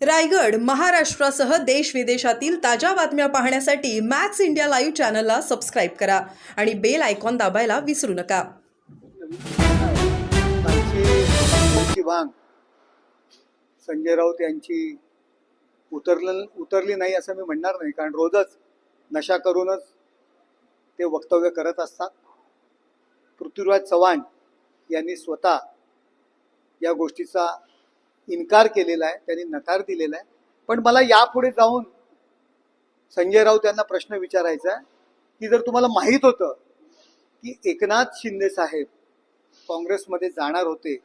रायगड महाराष्ट्रासह देश विदेशातील ताज्या बातम्या पाहण्यासाठी मॅक्स इंडिया लाईव्ह चॅनलला सबस्क्राईब करा आणि बेल आयकॉन दाबायला विसरू नका. कालची वांग संजय राऊत यांची उतरली नाही असं मी म्हणणार नाही, कारण रोजच नशा करूनच ते वक्तव्य करत असतात. पृथ्वीराज चव्हाण यांनी स्वतः या गोष्टीचा इन्कार केलेला आहे, त्यांनी नकार दिलेला आहे. पण मला यापुढे जाऊन संजय राऊत यांना प्रश्न विचारायचा आहे की जर तुम्हाला माहीत होतं की एकनाथ शिंदे साहेब काँग्रेसमध्ये जाणार होते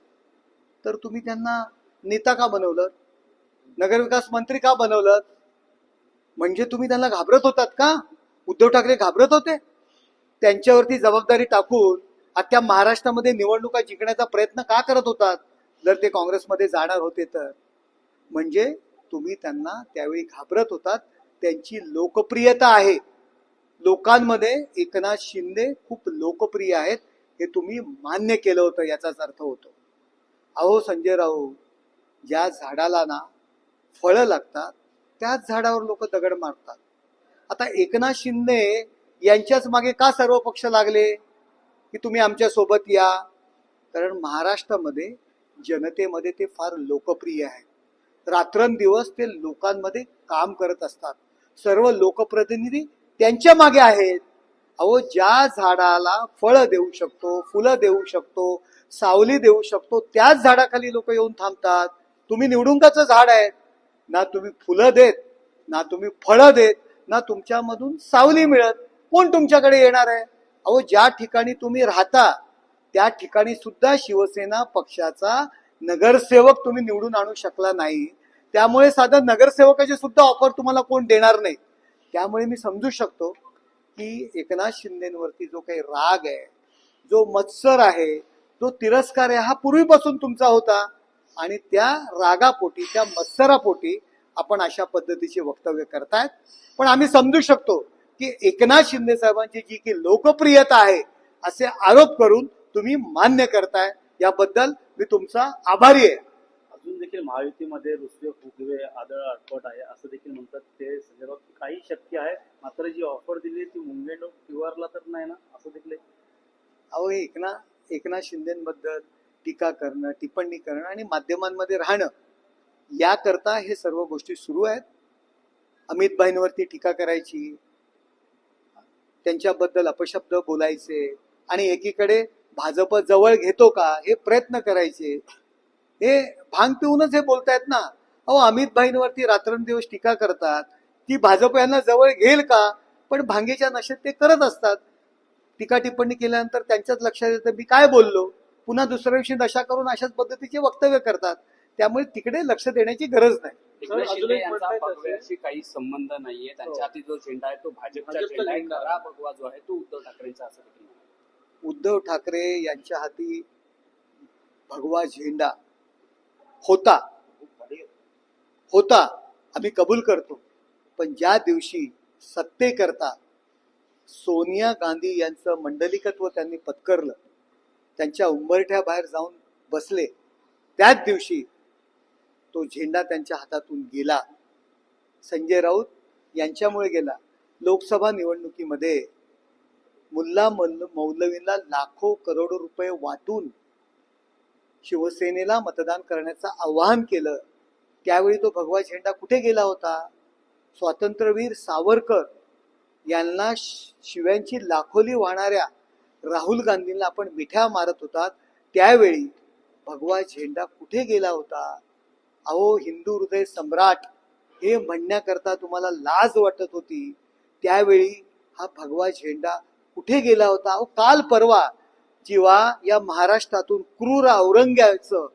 तर तुम्ही त्यांना नेता का बनवलं, नगरविकास मंत्री का बनवलं? म्हणजे तुम्ही त्यांना घाबरत होतात का? उद्धव ठाकरे घाबरत होते? त्यांच्यावरती जबाबदारी टाकून अख्ख्या महाराष्ट्रामध्ये निवडणुका जिंकण्याचा प्रयत्न का करत होतात जर ते काँग्रेसमध्ये जाणार होते तर? म्हणजे तुम्ही त्यांना त्यावेळी घाबरत होतात. त्यांची लोकप्रियता आहे, लोकांमध्ये एकनाथ शिंदे खूप लोकप्रिय आहेत हे तुम्ही मान्य केलं होतं, याचाच अर्थ होतो. अहो संजय राऊत, ज्या झाडाला ना फळं लागतात त्याच झाडावर लोक दगड मारतात. आता एकनाथ शिंदे यांच्याच मागे का सर्व पक्ष लागले की तुम्ही आमच्या सोबत या? कारण महाराष्ट्रामध्ये जनतेमध्ये ते फार लोकप्रिय आहे. रात्रंदिवस ते लोकांमध्ये काम करत असतात. सर्व लोकप्रतिनिधी त्यांच्या मागे आहेत. अहो, ज्या झाडाला फळं देऊ शकतो, फुलं देऊ शकतो, सावली देऊ शकतो, त्याच झाडाखाली लोक येऊन थांबतात. तुम्ही निवडुंगाचं झाड आहे, ना तुम्ही फुलं देत, ना तुम्ही फळं देत, ना तुमच्यामधून सावली मिळत. कोण तुमच्याकडे येणार आहे? अहो, ज्या ठिकाणी तुम्ही राहता त्या ठिकाणी सुद्धा शिवसेना पक्षाचा नगरसेवक तुम्ही निवडून आणू शकला नाही. त्यामुळे साधा नगरसेवकाची सुद्धा ऑफर तुम्हाला कोण देणार नाही. त्यामुळे मी समजू शकतो की एकनाथ शिंदेवरती जो काही राग आहे, जो मत्सर आहे, जो तिरस्कार आहे, हा पूर्वीपासून तुमचा होता. आणि त्या रागापोटी, त्या मत्सरापोटी आपण अशा पद्धतीचे वक्तव्य करतायत. पण आम्ही समजू शकतो की एकनाथ शिंदे साहेबांची जी की लोकप्रियता आहे असे आरोप करून तुम्ही मान्य करताय, याबद्दल मी तुमचा आभारी आहे. अजून देखील महायुतीमध्ये रुसवे फुगवे आदळ आटपट आहे असं देखील म्हणतात ते संजय राऊत. काही शक्य आहे, मात्र जी ऑफर दिली ती मुंगेंड किवारला तर नाही ना, असं देखील. अहो, हे एकनाथ शिंदेबद्दल टीका करणं, टिप्पणी करणं आणि माध्यमांमध्ये राहणं याकरता हे सर्व गोष्टी सुरू आहेत. अमित भाईंवरती टीका करायची, त्यांच्याबद्दल अपशब्द बोलायचे आणि एकीकडे भाजप जवळ घेतो का हे प्रयत्न करायचे. हे भांग पिऊनच हे बोलतायत ना. अहो, अमित भाईंवरती रात्रंदिवस टीका करतात, ती भाजप यांना जवळ घेईल का? पण भांगेच्या नशेत ते करत असतात. टीका टिप्पणी केल्यानंतर त्यांच्याच लक्षात येतं मी काय बोललो, पुन्हा दुसऱ्या दिवशी नशा करून अशाच पद्धतीचे वक्तव्य करतात. त्यामुळे तिकडे लक्ष देण्याची गरज नाही. शिंदे यांचा भगव्याशी काही संबंध नाहीये. त्यांच्या हाती जो झेंडा आहे तो भाजपचा झेंडा आहे. खरा भगवा जो आहे तो उद्धव ठाकरेंचा असं देखील. उद्धव ठाकरे यांच्या हाती भगवा झेंडा होता, आम्ही कबूल करतो. पण ज्या दिवशी सत्तेकरता सोनिया गांधी यांचं मंडलिकत्व त्यांनी पत्करलं, त्यांच्या उंबरठ्या बाहेर जाऊन बसले, त्याच दिवशी तो झेंडा त्यांच्या हातातून गेला. संजय राऊत यांच्यामुळे गेला. लोकसभा निवडणुकीमध्ये मुल्ला मौलवींना लाखो करोडो रुपये वाटून शिवसेनेला मतदान करण्याचं आवाहन केलं. त्यावेळी तो भगवा झेंडा कुठे गेला होता? स्वातंत्र्यवीर सावरकर यांना शिव्यांची लाखोली वाहणाऱ्या राहुल गांधींना आपण मिठ्या मारत होतात, त्यावेळी भगवा झेंडा कुठे गेला होता? अहो, हिंदू हृदय सम्राट हे म्हणण्याकरता तुम्हाला लाज वाटत होती, त्यावेळी हा भगवा झेंडा कुठे गेला होता? अहो, काल परवा जेव्हा या महाराष्ट्रातून क्रूर औरंगजेबाचं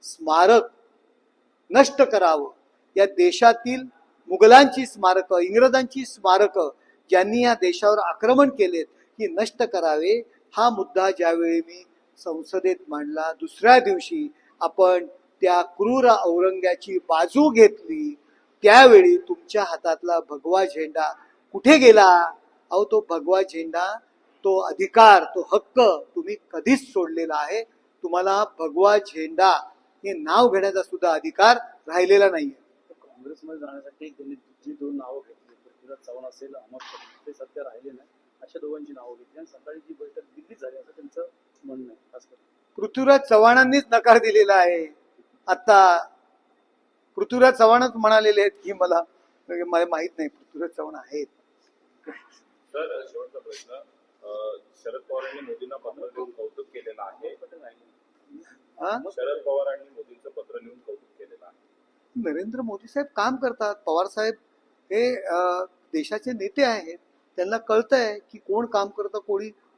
स्मारक नष्ट करावं, या देशातील मुघलांची स्मारकं, इंग्रजांची स्मारकं ज्यांनी या देशावर आक्रमण केलेत ही नष्ट करावे, हा मुद्दा ज्यावेळी मी संसदेत मांडला, दुसऱ्या दिवशी आपण त्या क्रूर औरंग्याची बाजू घेतली, त्यावेळी तुमच्या हातातला भगवा झेंडा कुठे गेला? अहो, तो भगवा झेंडा, तो अधिकार, तो हक्क तुम्ही कधीच सोडलेला आहे. तुम्हाला भगवा झेंडा हे नाव घेण्याचा सुद्धा अधिकार राहिलेला नाहीये. काँग्रेसमध्ये जाण्यासाठी त्यांनी जी दोन नावं घेतली, पृथ्वीराज चव्हाण असेल, अहमद पटेल, ते सध्या राहिले नाही. अशा दोघांची नावं घेतली आणि सकाळी जी बैठक दिल्लीत झाली असं त्यांचं म्हणणं आहे. खास करून पृथ्वीराज चव्हाणांनीच नकार दिलेला आहे. आता पृथ्वीराज चव्हाणच म्हणालेले आहेत की मला माहित नाही पृथ्वीराज चव्हाण आहेत. सर, शेवटचा प्रश्न. शरद पवारांनी मोदींना पत्र लिहून कौतुक केलेलं आहे. हा? शरद पवारांनी मोदींचं पत्र लिहून कौतुक केलेलं आहे. नरेंद्र मोदी साहेब काम करतात. पवार साहेब हे देशाचे नेते आहेत. त्यांना कळतंय की कोण काम करतं,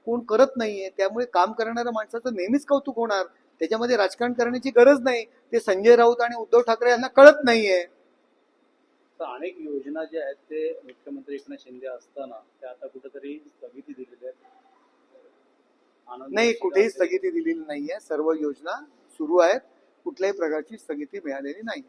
कोण करत नाहीये. त्यामुळे काम करणाऱ्या माणसाचं नेहमीच कौतुक होणार. त्याच्यामध्ये राजकारण करण्याची गरज नाही. ते संजय राऊत आणि उद्धव ठाकरे यांना कळत नाहीये. तर अनेक योजना ज्या आहेत ते मुख्यमंत्री एकनाथ शिंदे असताना त्या आता कुठेतरी स्थगिती दिलेल्या आहेत. नाही, कुठेही स्थगिती दिलेली नाहीये. सर्व योजना सुरू आहेत. कुठल्याही प्रकारची स्थगिती मिळालेली नाही.